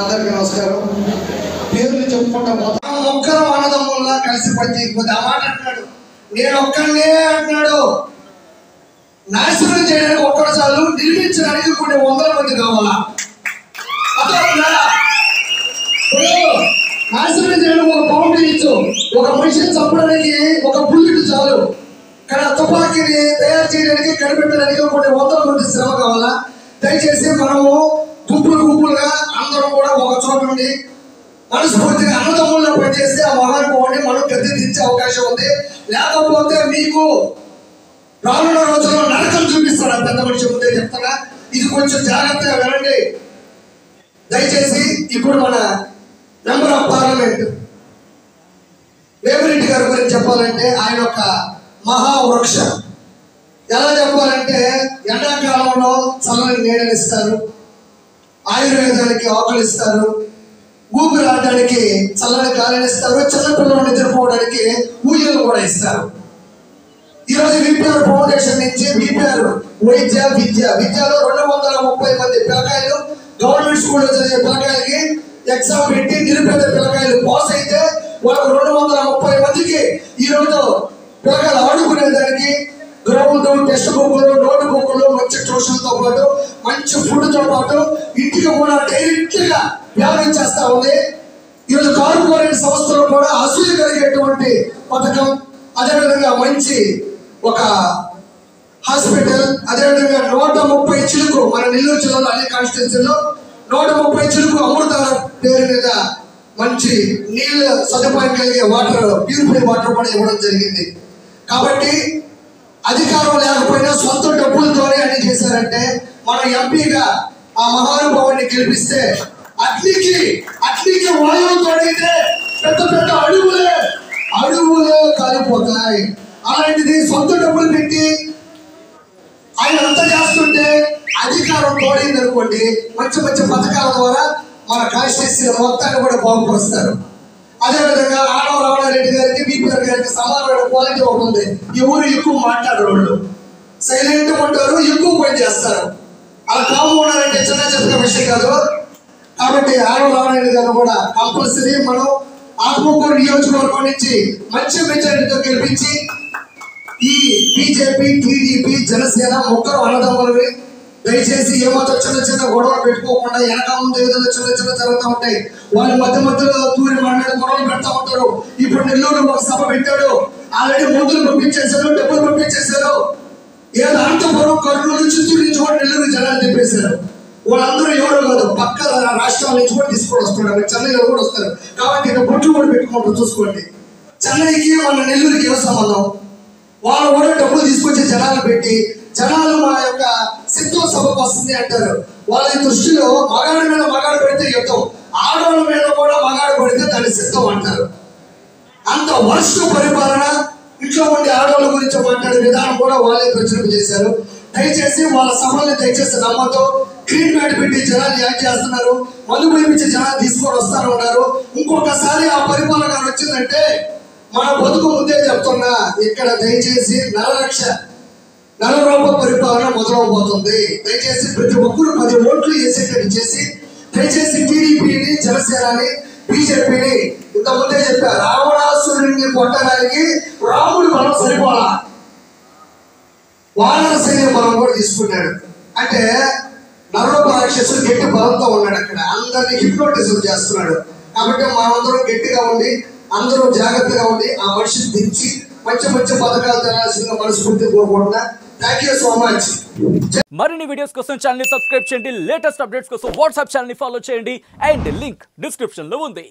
అందరికీ నమస్కారం. పేర్లు చెప్పుకుంటా పోతాం. ఒక్కరు అన్నదమ్ముల్లా కలిసి పనిచేయకపోతే ఆ మాట అంటున్నాడు. నేను ఒక్కనే అంటున్నాడు. నాశనం చేయడానికి ఒక్కడు చాలు, నిర్మించడానికి కొన్ని వందల మంది కావాలా? నాశనం చేయడానికి ఒక పౌండ్ ఇచ్చు, ఒక మనిషిని చంపడానికి ఒక బుల్లెట్ చాలు, కానీ తుపాకీని తయారు చేయడానికి కనిపెట్టడానికి కొన్ని వందల మంది శ్రమ కావాలా? దయచేసి మనము గుంపులుగా అందరం కూడా ఒక చోట నుండి మనస్ఫూర్తిగా అన్నదమ్ముల్లో పనిచేస్తే ఆ మహానుభావుని మనం గద్దె దించే అవకాశం ఉంది. లేకపోతే మీకు రానున్న రోజుల్లో నరకం చూపిస్తాడు. పెద్ద మనిషి ముందే చెప్తారా, ఇది కొంచెం జాగ్రత్తగా వినండి దయచేసి. ఇప్పుడు మన మెంబర్ ఆఫ్ పార్లమెంట్ వేమిరెడ్డి గారి గురించి చెప్పాలంటే ఆయన ఒక మహావృక్షం. ఎలా చెప్పాలంటే ఎండాకాలంలో చల్లని నీడనిస్తారు, ఆయుర్వేదానికి ఆకులు ఇస్తారు, ఊపిరి ఆడడానికి చల్లని గాలిని ఇస్తారు, చిన్నపిల్లలు నిద్రపోవడానికి ఊయలు కూడా ఇస్తారు. ఈరోజు విపిఆర్ ఫౌండేషన్ నుంచి విపిఆర్ విద్యలో 230 మంది పిల్లకాయలు గవర్నమెంట్ స్కూల్లో చదివే పిల్లకాయలకి ఎగ్జామ్ పెట్టి నిరుపేద పిల్లకాయలు పాస్ అయితే వాళ్ళకు 230 మందికి ఈరోజు పిల్లకాయలు ఆడుకునేదానికి గ్రౌండ్, టెక్స్ట్ బుక్లు, నోట్ బుక్లు, మంచి ట్యూషన్తో పాటు మంచి ఫుడ్తో పాటు ఇంటికి కూడా డైరెక్ట్ గా వ్యాపారం చేస్తా ఉంది. ఈరోజు కార్పొరేట్ సంస్థలు కూడా అసూయ కలిగేటువంటి పథకం, అదేవిధంగా మంచి ఒక హాస్పిటల్, అదేవిధంగా 130 చిలుకు మన నెల్లూరు జిల్లాలో అన్ని కాన్స్టిట్యూన్సీలో 130 చిలుకు అమృతాల పేరు మీద మంచి నీళ్ళ సదుపాయం కలిగే వాటర్, ప్యూరిఫై వాటర్ కూడా ఇవ్వడం జరిగింది. కాబట్టి అధికారం లేకపోయినా సొంత డబ్బులతోనే అన్ని చేశారంటే మనం ఎంపీగా ఆ మహానుభావుని గెలిపిస్తే అగ్నికి వాయువుతోనైతే పెద్ద పెద్ద అడుగులే కాలిపోతాయి. అలాంటిది సొంత డబ్బులు పెట్టి ఆయన అంతా చేస్తుంటే అధికారం తోడైంది అనుకోండి, మంచి మంచి పథకాల ద్వారా మన కాన్స్టిట్యూన్సీ మొత్తాన్ని కూడా బాగుపరుస్తారు. అదేవిధంగా ఆడవ రామనారెడ్డి గారికి, బీపీఆర్ గారికి సమానమైన క్వాలిటీ ఒకటి ఉంది. ఎవరు ఎక్కువ మాట్లాడరు, వాళ్ళు సైలెంట్ ఉంటారు, ఎక్కువ పని చేస్తారు. అలా కాము ఉన్నారంటే చిన్న విషయం కాదు. కాబట్టి ఆడవ రామనారెడ్డి గారు కూడా కంపల్సరీ మనం ఆత్మకూరు నియోజకవర్గం నుంచి మంచి మెజారిటీతో గెలిపించి ఈ బీజేపీ, టీడీపీ, జనసేన ముగ్గురు అన్నదమ్ములవి. దయచేసి ఏమాత్రం చిన్న గొడవలు పెట్టుకోకుండా వెనక ముందు ఏదైనా చిన్న జరుగుతూ ఉంటాయి. వాళ్ళ మధ్యలో తూరి మన మీద గొడవలు పెడతా ఉంటారు. ఇప్పుడు నెల్లూరు ఒక సభ పెట్టాడు, ఆల్రెడీ మందులు పంపించేశారు, డబ్బులు పంపించేశారు. ఏదో అనంతపురం, కర్నూలు, చిత్తూరు నుంచి కూడా నెల్లూరు జనాలు తెప్పేశారు. వాళ్ళందరూ ఎవరో కాదు, పక్క రాష్ట్రాల నుంచి కూడా తీసుకొని వస్తున్నారు, చెన్నైలో కూడా వస్తారు. కాబట్టి ఇక్కడ బొట్లు కూడా పెట్టుకుంటారు, చూసుకోండి. చెన్నైకి మన నెల్లూరుకి ఏం సంబంధం? వాళ్ళు కూడా డబ్బులు తీసుకొచ్చి జనాలు పెట్టి, జనాలు మా యొక్క సిద్ధం సభకు వస్తుంది అంటారు. వాళ్ళ దృష్టిలో మగాడి మీద మగాడు పెడితే యుద్ధం, ఆడవాళ్ళ మీద కూడా మగాడు పెడితే దాన్ని సిద్ధం అంటారు. అంత వర్ష పరిపాలన, ఇంట్లో ఉండి ఆడవాళ్ళ గురించి మాట్లాడే విధానం కూడా వాళ్ళే ప్రచురణ చేశారు. దయచేసి వాళ్ళ సభల్ని దయచేసి నమ్మతో గ్రీన్ మ్యాట్ పెట్టి జనాలు యాడ్ చేస్తున్నారు, మందు పంపించి జనాలు తీసుకొని వస్తారు ఉన్నారు. ఇంకొకసారి ఆ పరిపాలన వచ్చిందంటే మన బతుకు ముందే చెప్తున్నా, ఇక్కడ దయచేసి నల రూప పరిపాలన మొదలవబోతుంది. దయచేసి ప్రతి ఒక్కరు 10 ఓట్లు వేసేటట్టు చేసి, దయచేసి టీడీపీని, జనసేనని, బీజేపీని ఇంతకుముందే చెప్పారు, రావణాసురుడిని కొట్టడానికి రాముడు మనం సరిపోలా, వానర సైన్యం మనం కూడా తీసుకున్నాడు. అంటే నరరూప రాక్షసుడు గట్టి బలంతో ఉన్నాడు, అక్కడ అందరినీ హిప్నోటిజం చేస్తున్నాడు. కాబట్టి మనమందరం గట్టిగా ఉండి, అందరూ జాగ్రత్తగా ఉండి ఆ మనిషిని దించి మంచి పథకాలు తెలాల్సిందిగా మనస్ఫూర్తి కోరుకుంటున్నా. Thank you so much. మరిన్ని వీడియోస్ కోసం ఛానల్ ని సబ్స్క్రైబ్ చేయండి, లేటెస్ట్ అప్డేట్స్ కోసం వాట్సాప్ ఛానల్ ని ఫాలో చేయండి, అండ్ లింక్ డిస్క్రిప్షన్ లో ఉంది.